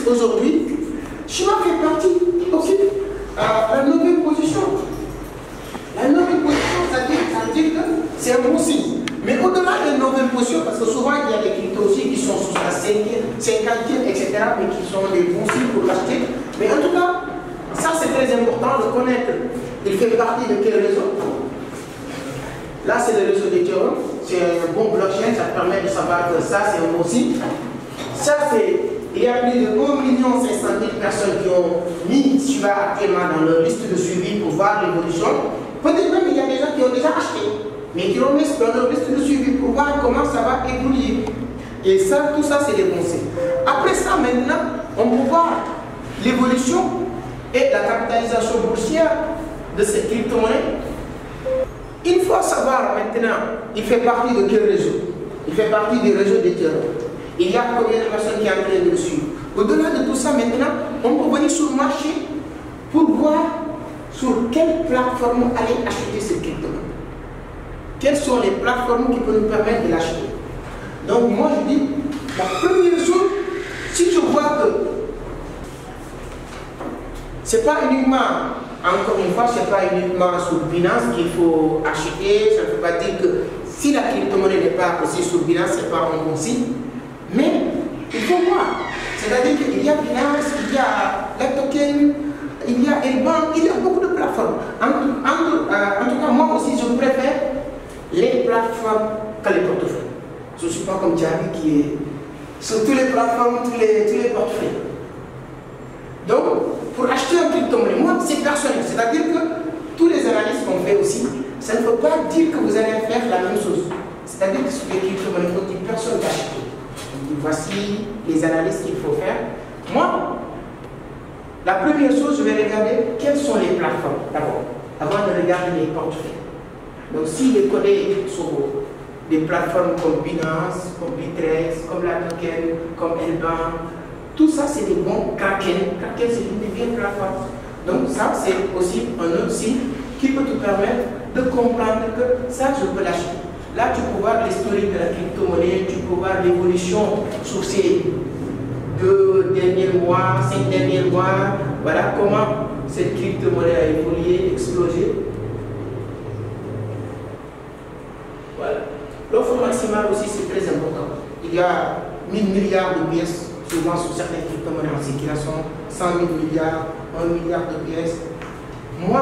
aujourd'hui, Shiba fait partie aussi de la nouvelle position. La nouvelle position, ça dit que c'est un bon signe. Mais au-delà des nouvelles positions, parce que souvent il y a des cryptos aussi qui sont sous la 50e, etc., mais qui sont des bons signes pour l'acheter. Mais en tout cas, ça c'est très important de connaître. Il fait partie de quel réseau? Là c'est le réseau d'Ethereum, c'est un bon blockchain, ça permet de savoir que ça c'est un bon signe. Ça c'est, il y a plus de 1 500 000 personnes qui ont mis Shiba actuellement dans leur liste de suivi pour voir l'évolution. Peut-être même il y a des gens qui ont déjà acheté, mais qui l'ont mis dans leur liste de suivi pour voir comment ça va évoluer. Et ça, tout ça c'est des bons signes. Après ça maintenant, on peut voir l'évolution et la capitalisation boursière de cette crypto-monnaie. Il faut savoir maintenant, il fait partie de quel réseau? Il fait partie du réseau d'Ethereum. Il y a combien de personnes qui sont en train de le suivre? Au-delà de tout ça maintenant, on peut venir sur le marché pour voir sur quelle plateforme aller acheter cette crypto-monnaie. Quelles sont les plateformes qui peuvent nous permettre de l'acheter? Donc moi je dis, la première chose, si je vois que ce n'est pas uniquement, encore une fois, ce n'est pas uniquement sur Binance qu'il faut acheter, ça ne veut pas dire que si la crypto-monnaie n'est pas aussi sur Binance, ce n'est pas un bon signe. Mais il faut voir, c'est-à-dire qu'il y a Binance, il y a la token, il y a Elbank, il y a beaucoup de plateformes. En tout cas, moi aussi, je préfère les plateformes que les portefeuilles. Je ne suis pas comme Djabi qui est sur toutes les plateformes, tous les portefeuilles. Donc, pour acheter un crypto-monnaie, moi, c'est personnel. C'est-à-dire que tous les analyses qu'on fait aussi, ça ne veut pas dire que vous allez faire la même chose. C'est-à-dire que sur les crypto-monnaies, il faut dire personne d'acheter. Voici les analyses qu'il faut faire. Moi, la première chose, je vais regarder quelles sont les plateformes d'abord, avant de regarder les portefeuilles. Donc, s'il est codé sur des plateformes comme Binance, comme Bittrex, comme la token, comme Elbank, tout ça, c'est des bons Kraken. Kraken, c'est une des vieilles plateformes. Donc, ça, c'est aussi un autre signe qui peut te permettre de comprendre que ça, je peux l'acheter. Là, tu peux voir l'historique de la crypto-monnaie, tu peux voir l'évolution sur ces 2 derniers mois, 5 derniers mois. Voilà comment cette crypto-monnaie a évolué, explosé. Voilà. L'offre maximale aussi, c'est très important. Il y a 1000 milliards de pièces, souvent sur certaines crypto-monnaies en circulation, 100 000 milliards, 1 milliard de pièces. Moi,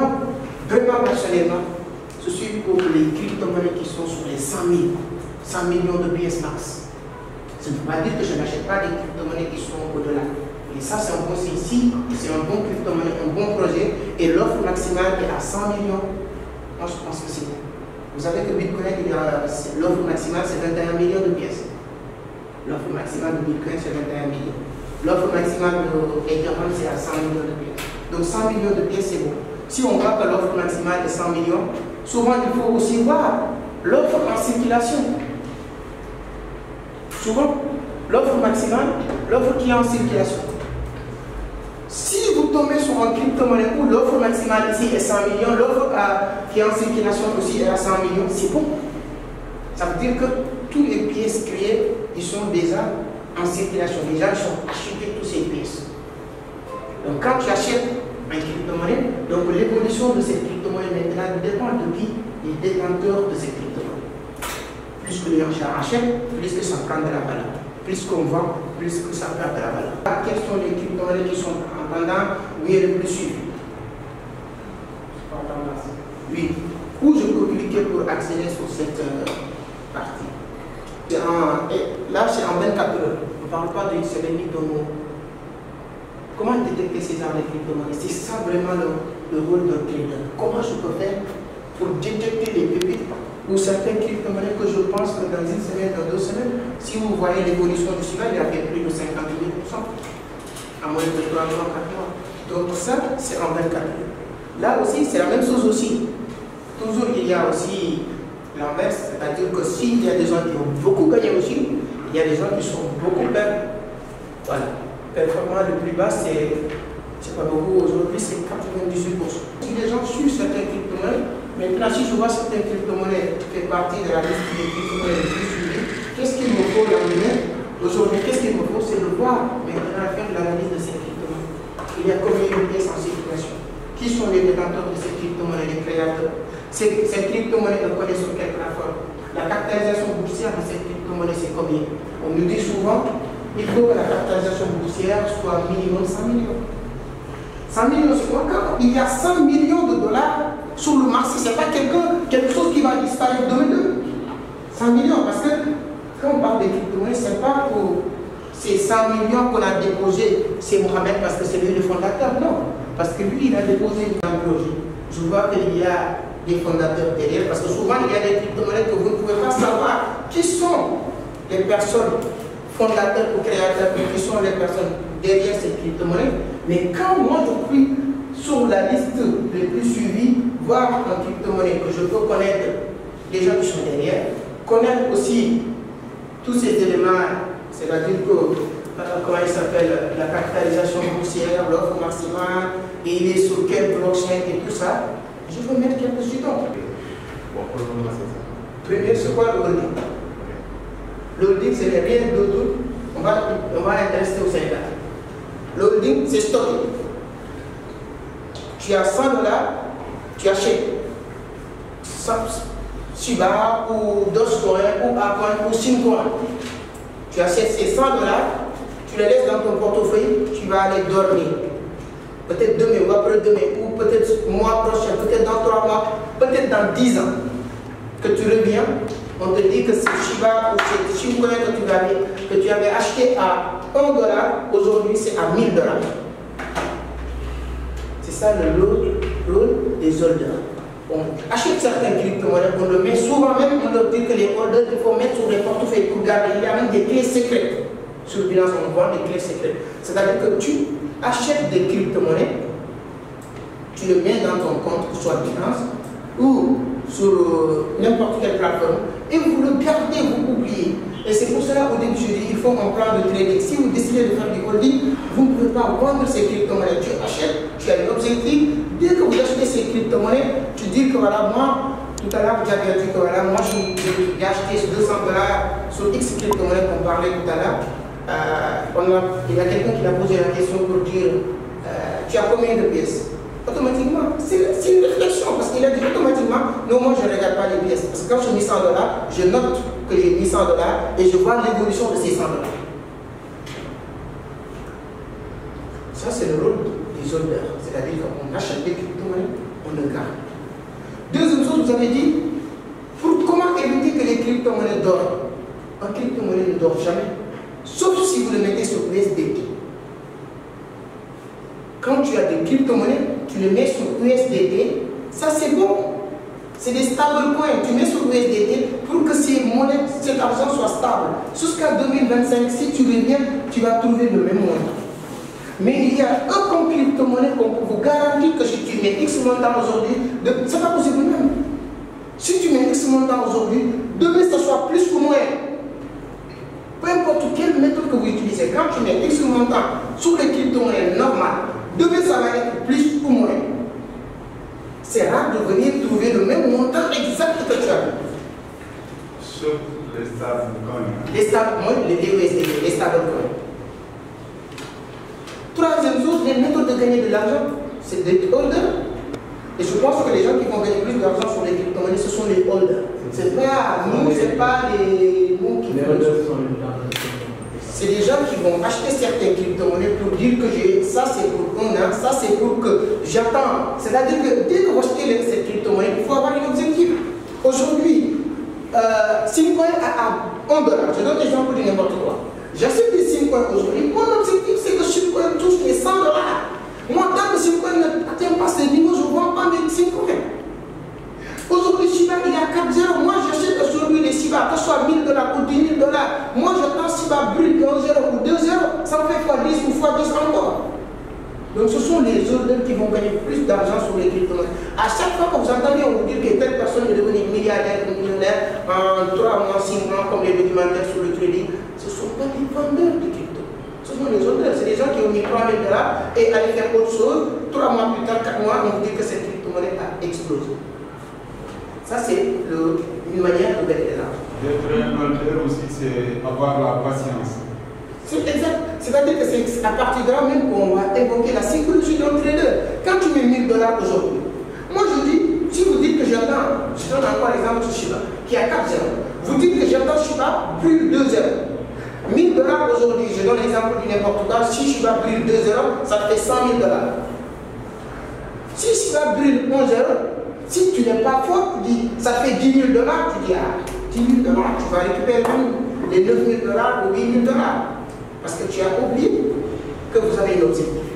vraiment personnellement, je suis pour les crypto-monnaies qui sont sur les 100 millions de pièces max. Ça ne veut pas dire que je n'achète pas des crypto-monnaies qui sont au-delà. Et ça, c'est un bon signe. Si c'est un bon crypto-monnaie, un bon projet, et l'offre maximale est à 100 millions, moi je pense que c'est bon. Vous savez que Bitcoin, l'offre maximale, c'est 21 millions de pièces. L'offre maximale de Bitcoin, c'est 21 millions. L'offre maximale de Ethereum, c'est à 100 millions de pièces. Donc 100 millions de pièces, c'est bon. Si on voit que l'offre maximale est 100 millions, souvent il faut aussi voir l'offre en circulation. Souvent, l'offre maximale, l'offre qui est en circulation. Si vous tombez sur un crypto-monnaie où l'offre maximale ici est 100 millions, l'offre qui est en circulation aussi est à 100 millions, c'est bon. Ça veut dire que toutes les pièces créées, ils sont déjà en circulation. Les gens ont acheté toutes ces pièces. Donc quand tu achètes un crypto-monnaie, donc l'évolution de cette crypto-monnaie maintenant dépend de qui est détenteur de cette crypto-monnaie. Plus que les gens achètent, plus que ça prend de la valeur. Plus qu'on vend, plus que ça perd de la valeur. Quelles sont les crypto-monnaies qui sont en tendance? Oui, le plus suivi. Oui. Où je peux cliquer pour accéder sur cette partie? Là, c'est en 24 heures. On ne parle pas d'une semaine ni d'un mois. Comment détecter ces genres de crypto-monnaies? C'est ça vraiment le rôle d'un trader. Comment je peux faire pour détecter les pépites ou certaines crypto-monnaies que je pense que dans une semaine, dans 2 semaines, si vous voyez l'évolution du Shiba, il a fait plus de 50 000% en moins de 3 mois, 4 mois. Donc ça, c'est en 24 heures. Là aussi, c'est la même chose aussi. Toujours, il y a aussi l'inverse, c'est-à-dire que s'il y a des gens qui ont beaucoup gagné aussi, il y a des gens qui sont beaucoup perdus. Voilà. Performance le plus bas, c'est pas beaucoup aujourd'hui, c'est 98%. Si les gens suivent certaines crypto-monnaies, maintenant si je vois certaines crypto-monnaies fait partie de la liste des crypto-monnaies les plus suivies, qu'est-ce qu'il me faut là-dedans? Aujourd'hui, qu'est-ce qu'il me faut? C'est de voir maintenant faire l'analyse de il y a combien de pièces en circulation? Qui sont les détenteurs de ces crypto-monnaies, les créateurs? Ces crypto-monnaies, on connaît sur quelle plateforme? La capitalisation boursière de ces crypto-monnaies, c'est combien? On nous dit souvent, il faut que la capitalisation boursière soit minimum 100 millions. 100 millions, c'est quoi? Quand il y a 100 millions de dollars sur le marché, ce n'est pas quelque chose qui va disparaître demain. 100 millions, parce que quand on parle de crypto-monnaies, ce n'est pas pour ces 100 millions qu'on a déposé, c'est Mohamed parce que c'est lui le fondateur, non. Parce que lui, il a déposé un projet. Je vois qu'il y a des fondateurs derrière, parce que souvent, il y a des crypto-monnaies que vous ne pouvez pas savoir qui sont les personnes fondateurs ou créateurs, qui sont les personnes derrière ces crypto-monnaies. Mais quand moi, je prie sur la liste les plus suivies, voir en crypto-monnaie que je peux connaître les gens qui sont derrière, connaître aussi tous ces éléments, c'est-à-dire que comment il s'appelle, la capitalisation boursière, l'offre maximale, et il est sur quel blockchain et tout ça, je peux mettre quelques jetons. Premier, c'est quoi le holding? Le holding, c'est rien d'autre. On va rester au Sénégal. Le holding, c'est stocké. Tu as 100 $, tu achètes Shiba ou Dogecoin ou Bitcoin ou Simcoin. Tu achètes ces 100 $, tu les laisses dans ton portefeuille, tu vas aller dormir. Peut-être demain ou après-demain, ou peut-être mois prochain, peut-être dans 3 mois, peut-être dans 10 ans, que tu reviens, on te dit que c'est Shiba ou c'est Simcoin que tu avais acheté à 1 $, aujourd'hui c'est à 1000 $. C'est ça le rôle des holders. On achète certains crypto-monnaies, on le met souvent même, on leur dit que les holders, il faut mettre sur les portefeuilles pour garder. Il y a même des clés secrètes. Sur Binance, on vend des clés secrètes. C'est-à-dire que tu achètes des crypto-monnaies, tu le mets dans ton compte, soit Binance, ou sur n'importe quelle plateforme, et vous le gardez, vous oubliez. Et c'est pour cela au début je dis il faut un plan de trading. Si vous décidez de faire du holding, vous ne pouvez pas vendre ces crypto-monnaies. Tu achètes, tu as un objectif. Dès que vous achetez ces crypto-monnaies, tu dis que voilà, moi, tout à l'heure, j'avais dit que voilà, moi j'ai acheté 200 $ sur X crypto-monnaies qu'on parlait tout à l'heure. Il y a quelqu'un qui a posé la question pour dire tu as combien de pièces? Automatiquement, c'est une réflexion parce qu'il a dit automatiquement, non, moi je ne regarde pas les pièces. Parce que quand j'ai mis 100 $, je note que j'ai mis 100 $ et je vois l'évolution de ces 100 $. Ça, c'est le rôle des holders. C'est-à-dire qu'on achète des crypto-monnaies, on le garde. Deuxième chose, vous avez dit, comment éviter que les crypto-monnaies dorment? Un crypto-monnaie ne dort jamais. Sauf si vous le mettez sur USDT. Quand tu as des crypto-monnaies, tu le mets sur USDT, ça c'est bon. C'est des stablecoins, tu mets sur USDT pour que ces monnaies, cet argent soit stable. Jusqu'à 2025, si tu reviens, tu vas trouver le même montant. Mais il y a un crypto-monnaie qu'on peut vous garantir que si tu mets X montant aujourd'hui, c'est pas possible même. Si tu mets X montant aujourd'hui, demain ça soit plus ou moins. Peu importe quelle méthode que vous utilisez, quand tu mets X montant sur les crypto-monnaies normales, demain ça va être plus ou moins. C'est rare de venir trouver le même montant exact que tu as. Sauf les stablecoins. Les stablecoins, les USDT, les stablecoins. Troisième chose, les méthodes de gagner de l'argent, c'est des holders. Et je pense que les gens qui vont gagner plus d'argent sur les crypto-monnaies, ce sont les holders. C'est pas nous, c'est pas nous qui font. C'est des gens qui vont acheter certaines crypto-monnaies pour dire que ça c'est pour un an, ça c'est pour que j'attends. C'est-à-dire que dès que vous achetez cette crypto-monnaie, il faut avoir un objectif. Aujourd'hui, Simcoin à 1 $. Je donne des gens pour dire n'importe quoi. J'achète des Simcoin aujourd'hui. Mon objectif c'est que Simcoin touche les 100 $. Moi, tant que Simcoin n'atteint pas ce niveau, je ne vends pas mes Simcoin. Aujourd'hui, Shiba, il est à 4,0. Moi, j'achète aujourd'hui les Shiba, que ce soit 1000 $ ou 10 000 $. Moi, j'attends Shiba brut 1,0 ou 2,0. Ça me fait x10 ou x10 encore. Donc, ce sont les holders qui vont gagner plus d'argent sur les crypto-monnaies. À chaque fois que vous entendez, on vous dit que telle personne est devenue milliardaire ou millionnaire en 3 mois, 6 mois, comme les documentaires sur le trading, ce ne sont pas des vendeurs de crypto. Ce sont les holders. C'est des gens qui ont mis 3 000 $ et allaient faire autre chose. 3 mois plus tard, 4 mois, on vous dit que cette crypto-monnaie a explosé. Ça, c'est une manière de gagner de l'argent. D'être un holders aussi, c'est avoir la patience. C'est exact. C'est-à-dire que c'est à partir de là même qu'on va évoquer la psychologie. aujourd'hui. Moi je dis, si vous dites que j'attends, je donne encore l'exemple de Shiba, qui a 4 zéros. Vous dites que j'attends Shiba brûle 2 zéros. 1000 dollars aujourd'hui, je donne l'exemple du n'importe quoi, si Shiba brûle 2 zéros, ça te fait 100 000 dollars. Si Shiba brûle 1 zéro, si tu n'es pas fort, tu dis, ça fait 10 000 dollars, tu dis, ah, 10 000 dollars, tu vas récupérer les 9 000 dollars ou 8 000 dollars. Parce que tu as oublié que vous avez un objectif.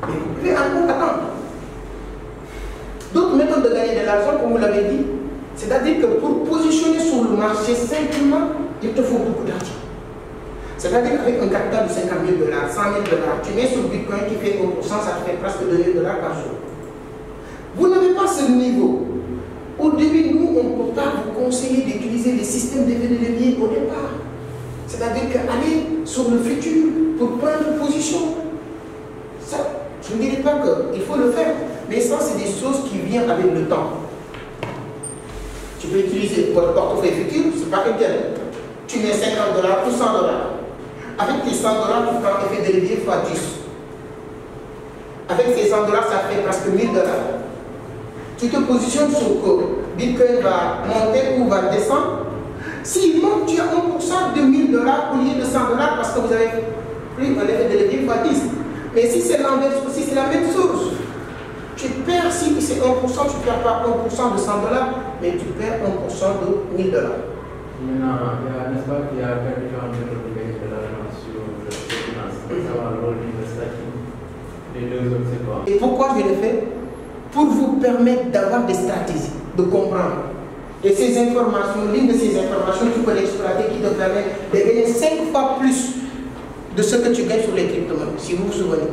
Mais vous pouvez encore attendre. D'autres méthodes de gagner de l'argent, comme vous l'avez dit, c'est-à-dire que pour positionner sur le marché simplement, il te faut beaucoup d'argent. C'est-à-dire qu'avec un capital de 50 000 dollars, 100 000 dollars, tu mets sur Bitcoin qui fait 1%, ça te fait presque 2 000 dollars par jour. Vous n'avez pas ce niveau. Au début, nous, on ne peut pas vous conseiller d'utiliser les systèmes d'effet de levier au départ. C'est-à-dire qu'aller sur le futur pour prendre position. Ça, je ne dirais pas qu'il faut le faire, mais ça, c'est des choses qui viennent avec le temps. Tu peux utiliser votre portefeuille futur, ce n'est pas intérêt. Tu mets 50 dollars ou 100 dollars. Avec tes 100 dollars, tu prends effet de levier x 10. Avec ces 100 dollars, ça fait presque 1000 dollars. Tu te positionnes sur que Bitcoin va monter ou va descendre. S'il monte, tu as 1% de 1000 dollars au lieu de 100 dollars parce que vous avez pris un effet de levier x 10. Mais si c'est l'inverse aussi, c'est la même chose. Tu perds, si c'est 1%, tu ne perds pas 1% de 100 dollars, mais tu perds 1% de 1000 dollars. Maintenant, n'est-ce pas qu'il y a différentes méthodes de gagner de l'argent sur les finances, savoir le rôle d'investissement. Les deux autres, c'est quoi? Et pourquoi je le fais? Pour vous permettre d'avoir des stratégies, de comprendre. Et ces informations, l'une de ces informations, tu peux l'exploiter qui te permet de gagner 5 fois plus de ce que tu gagnes sur les crypto-monnaies, si vous vous souvenez.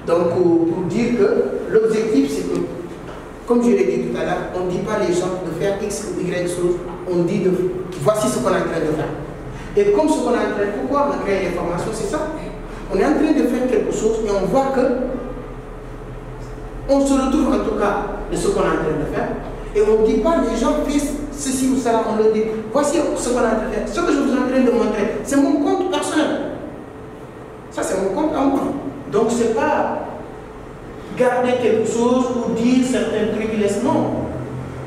Donc, pour dire que l'objectif, c'est que, comme je l'ai dit tout à l'heure, on ne dit pas les gens de faire X ou Y chose, on dit de voici ce qu'on est en train de faire. Et comme ce qu'on est en train de faire, pourquoi on crée les formations, c'est ça. On est en train de faire quelque chose et on voit que on se retrouve en tout cas de ce qu'on est en train de faire. Et on ne dit pas les gens font ceci ou cela, on le dit. Voici ce qu'on est en train de faire. Ce que je vous suis en train de montrer, c'est mon compte personnel. Ça, c'est mon compte à moi. Donc, ce n'est pas garder quelque chose ou dire certains trucs, non.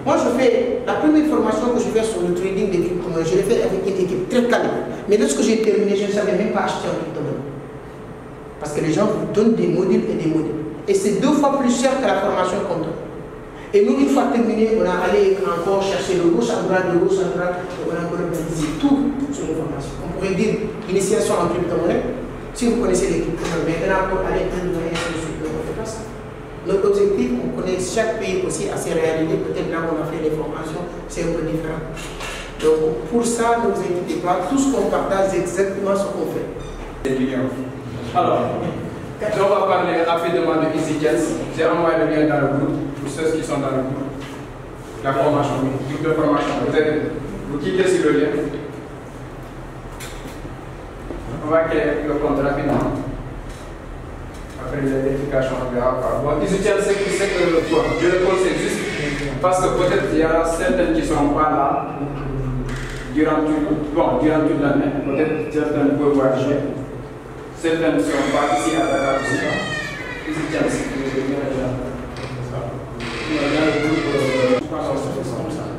Moi, je fais la première formation que je fais sur le trading des crypto-monnaies, je l'ai fait avec une équipe très calme. Mais lorsque j'ai terminé, je ne savais même pas acheter un crypto-monnaie. Parce que les gens vous donnent des modules et des modules. Et c'est 2 fois plus cher que la formation comptable. Et nous, une fois terminé, on a allé encore chercher le gauche à droite, le gauche à droite, et on a encore organisé tout sur les formations. On pourrait dire initiation en crypto-monnaie. Si vous connaissez les crypto-monnaies, maintenant pour aller intervenir sur le sujet, on ne fait pas ça. Notre objectif, on connaît chaque pays aussi à ses réalités. Peut-être là où on a fait les formations, c'est un peu différent. Donc pour ça, ne vous inquiétez pas, tout ce qu'on partage, c'est exactement ce qu'on fait. Alors, on va parler rapidement de EasyJets. J'ai envoyé le lien dans le groupe pour ceux qui sont dans le groupe. La formation, le groupe de formation. Vous cliquez sur le lien. On va créer le compte rapidement. Après la vérification, on verra pas. Bon, EasyJets, c'est que je le conseille juste parce que peut-être il y a certaines qui ne sont pas là durant toute l'année. Peut-être certaines peuvent voyager. Certaines ne sont pas ici à Dakar aussi. EasyJets,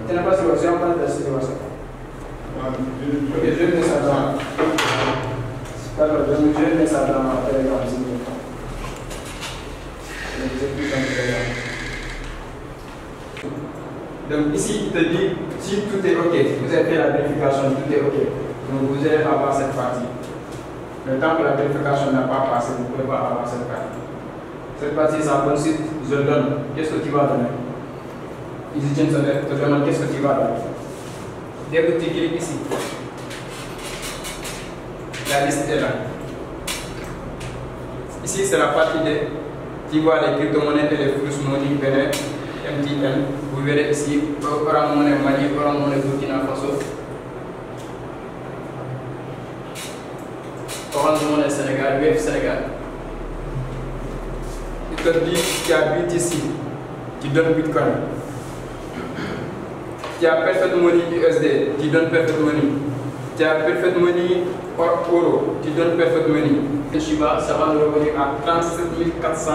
tu n'as pas sur WhatsApp, on va passer WhatsApp. Ok, je mets ça dans. Alors, je mets ça dans Telegram. Donc ici, il te dit si tout est OK, vous avez fait la vérification, tout est OK. Donc vous allez avoir cette partie. Le temps que la vérification n'a pas passé, vous ne pouvez pas avoir cette partie. Cette partie, ça consiste, je donne, qu'est-ce que tu vas donner? EasyJets te demande qu'est-ce que tu vas donner. Dès que tu cliques ici, la liste est là. Ici, c'est la partie des. Tu vois les crypto-monnaies et les flux money, Benin, MTN. Vous verrez ici, Orange Money Mali, Orange Money Burkina Faso, Orange Money Sénégal, Wave Sénégal. Il te dit qu'il y a BTC, tu donnes Bitcoin. Tu as Perfect Money USD, tu donnes Perfect Money. Tu as Perfect Money Euro, tu donnes Perfect Money. Le Shiba, ça va nous revenir à 37 400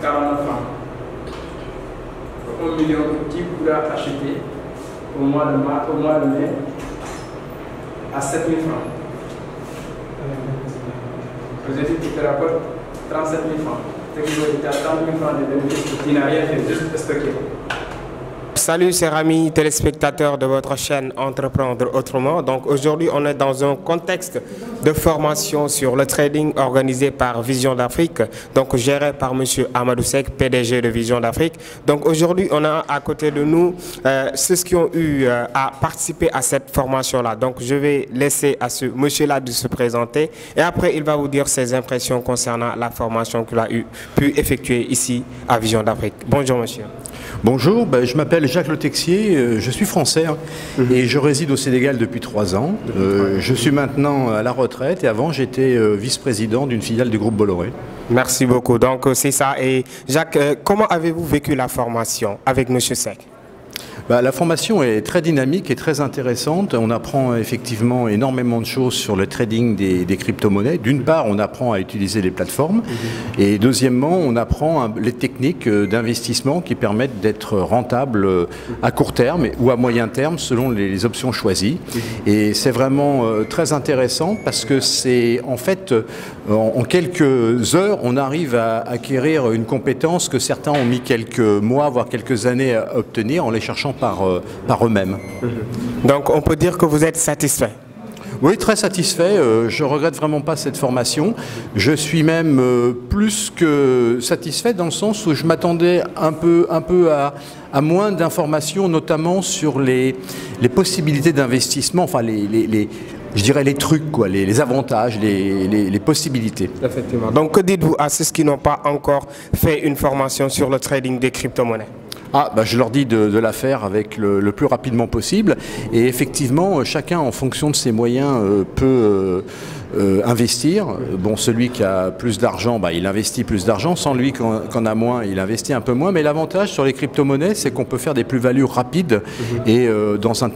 49 francs. 1 million qui pourra acheter au mois de mai à 7 000 francs. Vous avez dit qu'il te rapporte 37 000 francs. C'est que vous avez 30 000 francs de bénéfices qui n'a rien fait, juste stocké. Salut chers amis téléspectateurs de votre chaîne Entreprendre Autrement. Donc aujourd'hui on est dans un contexte de formation sur le trading organisé par Vision d'Afrique, donc géré par monsieur Amadou Seck, PDG de Vision d'Afrique. Donc aujourd'hui on a à côté de nous ceux qui ont eu à participer à cette formation-là. Donc je vais laisser à ce monsieur-là de se présenter et après il va vous dire ses impressions concernant la formation qu'il a pu effectuer ici à Vision d'Afrique. Bonjour monsieur. Bonjour, je m'appelle Jacques Le Texier, je suis français et je réside au Sénégal depuis 3 ans. Je suis maintenant à la retraite et avant j'étais vice-président d'une filiale du groupe Bolloré. Merci beaucoup. Donc c'est ça. Et Jacques, comment avez-vous vécu la formation avec M. Seck? La formation est très dynamique et très intéressante. On apprend effectivement énormément de choses sur le trading des crypto-monnaies. D'une part, on apprend à utiliser les plateformes et deuxièmement, on apprend les techniques d'investissement qui permettent d'être rentable à court terme ou à moyen terme selon les options choisies. Et c'est vraiment très intéressant parce que c'est en fait en quelques heures, on arrive à acquérir une compétence que certains ont mis quelques mois, voire quelques années à obtenir en les cherchant par eux-mêmes. Donc on peut dire que vous êtes satisfait? Oui, très satisfait. Je regrette vraiment pas cette formation. Je suis même plus que satisfait dans le sens où je m'attendais un peu à moins d'informations, notamment sur les possibilités d'investissement, enfin je dirais les trucs, quoi, les avantages, les possibilités. Effectivement. Donc que dites-vous à ceux qui n'ont pas encore fait une formation sur le trading des crypto-monnaies? Je leur dis de la faire avec le plus rapidement possible et effectivement chacun en fonction de ses moyens peut investir. Bon, celui qui a plus d'argent, il investit plus d'argent, sans lui qui en a moins, il investit un peu moins, mais l'avantage sur les crypto-monnaies c'est qu'on peut faire des plus-values rapides et dans un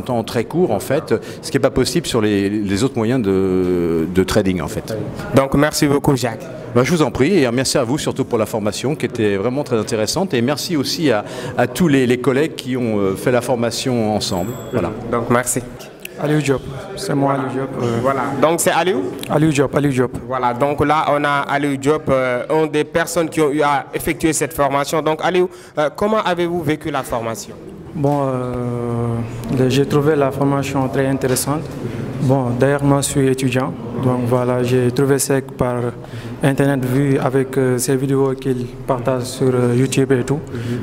temps très court en fait, ce qui n'est pas possible sur les autres moyens de trading en fait. Donc merci beaucoup Jacques. Je vous en prie et merci à vous surtout pour la formation qui était vraiment très intéressante et merci aussi à tous les collègues qui ont fait la formation ensemble. Voilà. Donc merci. Aliou Diop, c'est moi Aliou Diop. Voilà, donc c'est Aliou? Aliou Diop. Voilà, donc là on a Aliou Diop, une des personnes qui ont eu à effectuer cette formation. Donc Aliou, comment avez-vous vécu la formation? Bon, j'ai trouvé la formation très intéressante. Bon, d'ailleurs moi je suis étudiant, donc voilà, j'ai trouvé ça par internet vu avec ces vidéos qu'il partage sur YouTube et tout.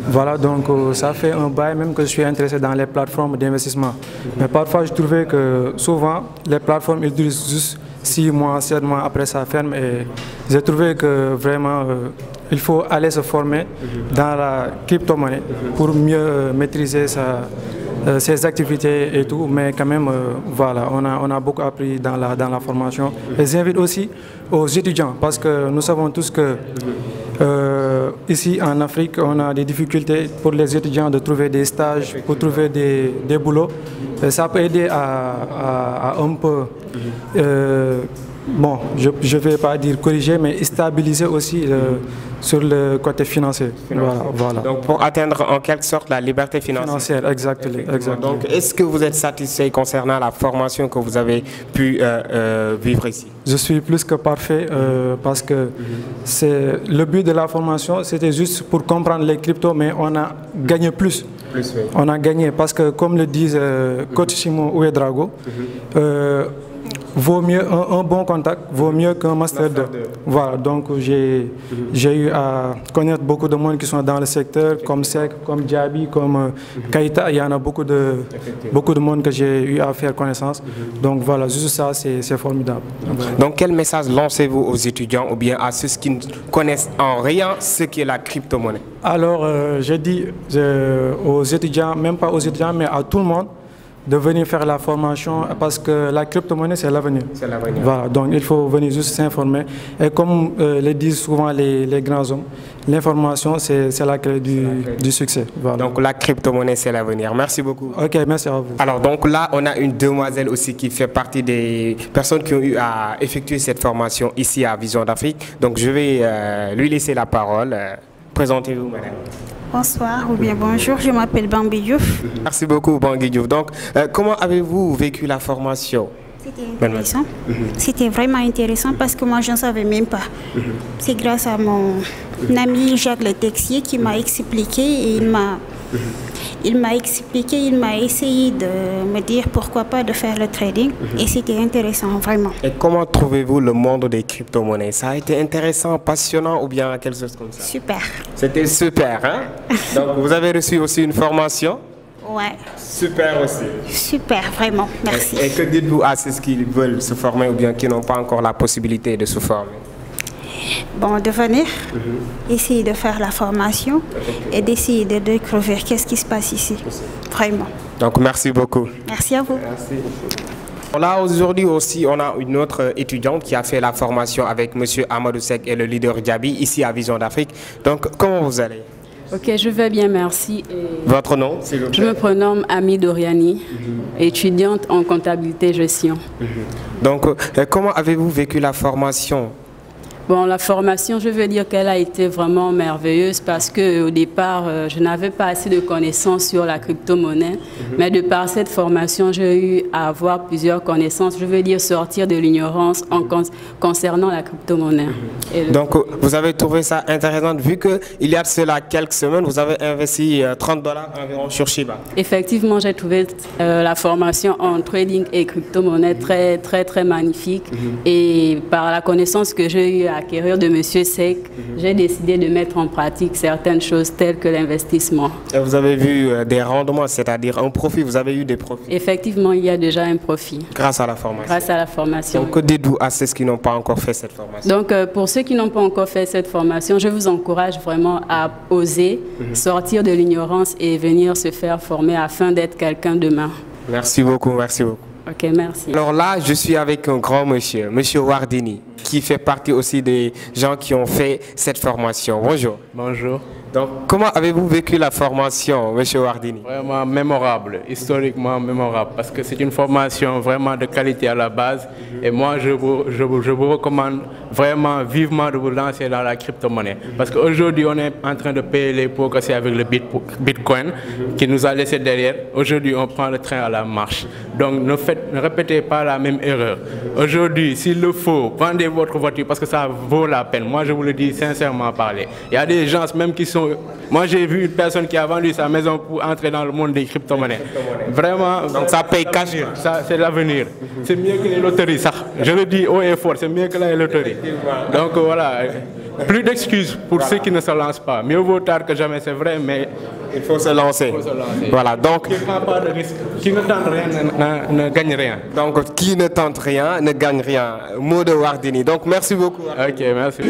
Voilà, donc ça fait un bail même que je suis intéressé dans les plateformes d'investissement. Mais parfois je trouvais que souvent les plateformes ils durent juste 6 mois, 7 mois après ça ferme et j'ai trouvé que vraiment il faut aller se former dans la crypto-monnaie pour mieux maîtriser ses activités et tout, mais quand même, voilà, on a beaucoup appris dans la formation. Et j'invite aussi aux étudiants, parce que nous savons tous que ici en Afrique, on a des difficultés pour les étudiants de trouver des stages, pour trouver des boulots. Et ça peut aider à un peu, bon, je ne vais pas dire corriger, mais stabiliser aussi sur le côté financier. Voilà. Donc pour atteindre en quelque sorte la liberté financière. Exactement. Donc est-ce que vous êtes satisfait concernant la formation que vous avez pu vivre ici? Je suis plus que parfait parce que le but de la formation c'était juste pour comprendre les cryptos, mais on a gagné plus. Oui. On a gagné parce que comme le disent coach Simon Ouedraogo, vaut mieux un bon contact, vaut mieux qu'un master 2. Voilà, donc j'ai eu à connaître beaucoup de monde qui sont dans le secteur, comme Seck, comme Diaby, comme Kaita. Il y en a beaucoup de monde que j'ai eu à faire connaissance. Donc voilà, juste ça, c'est formidable. Donc quel message lancez-vous aux étudiants ou bien à ceux qui ne connaissent en rien ce qu'est la crypto-monnaie? Alors, je dis aux étudiants, même pas aux étudiants, mais à tout le monde, de venir faire la formation parce que la crypto-monnaie, c'est l'avenir. C'est l'avenir. Voilà, donc il faut venir juste s'informer. Et comme le disent souvent les grands hommes, l'information, c'est la clé du succès. Voilà. Donc la crypto-monnaie, c'est l'avenir. Merci beaucoup. Ok, merci à vous. Alors donc là, on a une demoiselle aussi qui fait partie des personnes qui ont eu à effectuer cette formation ici à Vision d'Afrique. Donc je vais lui laisser la parole. Présentez-vous, madame. Bonsoir ou bien bonjour, je m'appelle Bambi Diouf. Merci beaucoup, Bangui Diouf. Donc, comment avez-vous vécu la formation? C'était intéressant. C'était vraiment intéressant parce que moi, je ne savais même pas. C'est grâce à mon ami Jacques Le Texier qui m'a expliqué et il m'a expliqué, il m'a essayé de me dire pourquoi pas de faire le trading et c'était intéressant, vraiment. Et comment trouvez-vous le monde des crypto-monnaies? Ça a été intéressant, passionnant ou bien quelque chose comme ça? Super. C'était super, hein? Donc, vous avez reçu aussi une formation? Ouais. Super aussi. Super, vraiment, merci. Et que dites-vous à ceux qui veulent se former ou bien qui n'ont pas encore la possibilité de se former? Bon, de venir, essayer de faire la formation et d'essayer de découvrir qu'est-ce qui se passe ici. Vraiment. Donc, merci beaucoup. Merci à vous. Merci. Là, aujourd'hui aussi, on a une autre étudiante qui a fait la formation avec M. Amadou Seck et le leader Diaby, ici à Vision d'Afrique. Donc, comment vous allez? Ok, je vais bien, merci. Votre nom, s'il vous plaît? Je me prénomme Ami Doriani, étudiante en comptabilité-gestion. Donc, comment avez-vous vécu la formation? Bon, la formation, je veux dire qu'elle a été vraiment merveilleuse parce qu'au départ, je n'avais pas assez de connaissances sur la crypto-monnaie. Mais de par cette formation, j'ai eu à avoir plusieurs connaissances. Je veux dire sortir de l'ignorance concernant la crypto-monnaie. Donc, vous avez trouvé ça intéressant vu qu'il y a de cela quelques semaines, vous avez investi $30 environ sur Shiba. Effectivement, j'ai trouvé la formation en trading et crypto-monnaie très magnifique. Et par la connaissance que j'ai eue à acquérir de M. Seck, j'ai décidé de mettre en pratique certaines choses telles que l'investissement. Et vous avez vu des rendements, c'est-à-dire un profit, vous avez eu des profits? Effectivement, il y a déjà un profit. Grâce à la formation? Grâce à la formation. Donc, que dites-vous à ceux qui n'ont pas encore fait cette formation? Donc, pour ceux qui n'ont pas encore fait cette formation, je vous encourage vraiment à oser sortir de l'ignorance et venir se faire former afin d'être quelqu'un demain. Merci beaucoup, merci beaucoup. Ok, merci. Alors là, je suis avec un grand monsieur, monsieur Wardini, qui fait partie aussi des gens qui ont fait cette formation. Bonjour. Bonjour. Donc, comment avez-vous vécu la formation, monsieur Wardini? Vraiment mémorable, historiquement mémorable, parce que c'est une formation vraiment de qualité à la base. Et moi, je vous recommande vraiment vivement de vous lancer dans la crypto-monnaie. Parce qu'aujourd'hui, on est en train de payer les pots cassés avec le Bitcoin qui nous a laissé derrière. Aujourd'hui, on prend le train à la marche. Donc, ne répétez pas la même erreur. Aujourd'hui, s'il le faut, vendez votre voiture parce que ça vaut la peine. Moi, je vous le dis sincèrement parler. Il y a des gens même qui sont... Moi, j'ai vu une personne qui a vendu sa maison pour entrer dans le monde des crypto-monnaies. Vraiment... Donc, ça paye cash. C'est l'avenir. C'est mieux que les loteries, ça. Je le dis haut et fort, c'est mieux que les loteries. Donc, voilà. Plus d'excuses pour ceux qui ne se lancent pas. Mieux vaut tard que jamais, c'est vrai, mais... Il faut se lancer. Voilà, donc... Qui ne prend pas de risque, qui ne tente rien, ne gagne rien. Donc, qui ne tente rien, ne gagne rien. Mot de Wardini. Donc, merci beaucoup. Ok, merci.